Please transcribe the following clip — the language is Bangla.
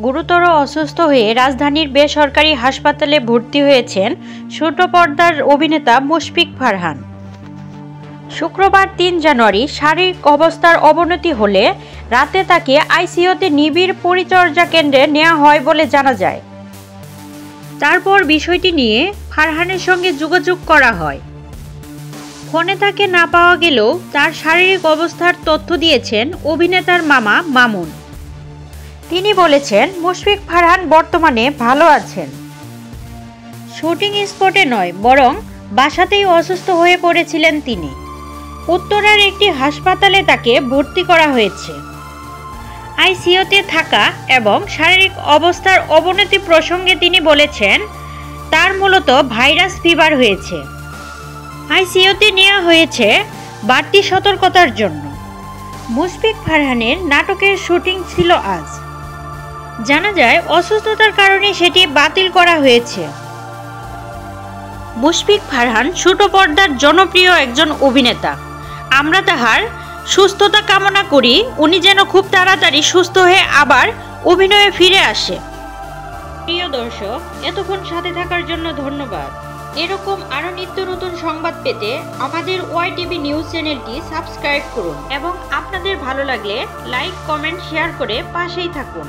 গুরুতর অসুস্থ হয়ে রাজধানীর বেসরকারি হাসপাতালে ভর্তি হয়েছেন ছোট পর্দার অভিনেতা মুশফিক ফারহান। শুক্রবার ৩ জানুয়ারি শারীরিক অবস্থার অবনতি হলে রাতে তাকে আইসিইউতে নিবিড় পরিচর্যা কেন্দ্রে নেওয়া হয় বলে জানা যায়। তারপর বিষয়টি নিয়ে ফারহানের সঙ্গে যোগাযোগ করা হয়। ফোনে তাকে না পাওয়া গেলেও তার শারীরিক অবস্থার তথ্য দিয়েছেন অভিনেতার মামা মামুন। তিনি বলেছেন, মুশফিক ফারহান বর্তমানে ভালো আছেন। শুটিং স্পটে নয়, বরং বাসাতেই অসুস্থ হয়ে পড়েছিলেন তিনি। উত্তরার একটি হাসপাতালে তাকে ভর্তি করা হয়েছে। আইসিইউতে থাকা এবং শারীরিক অবস্থার অবনতি প্রসঙ্গে তিনি বলেছেন, তার মূলত ভাইরাস ফিভার হয়েছে। আইসিইউতে নেওয়া হয়েছে বাড়তি সতর্কতার জন্য। মুশফিক ফারহানের নাটকের শুটিং ছিল আজ। জানা যায় অসুস্থতার কারণে সেটি বাতিল করা হয়েছে। মুশফিক ফারহান ছোট পর্দার জনপ্রিয় একজন অভিনেতা। আমরা তাহার সুস্থতা কামনা করি, উনি যেন খুব তাড়াতাড়ি সুস্থ হয়ে আবার অভিনয়ে ফিরে আসে। প্রিয় দর্শক, এতক্ষণ সাথে থাকার জন্য ধন্যবাদ। এরকম আরও নিত্য নতুন সংবাদ পেতে আমাদের ওয়াইটিভি নিউজ চ্যানেলটি সাবস্ক্রাইব করুন এবং আপনাদের ভালো লাগলে লাইক, কমেন্ট, শেয়ার করে পাশেই থাকুন।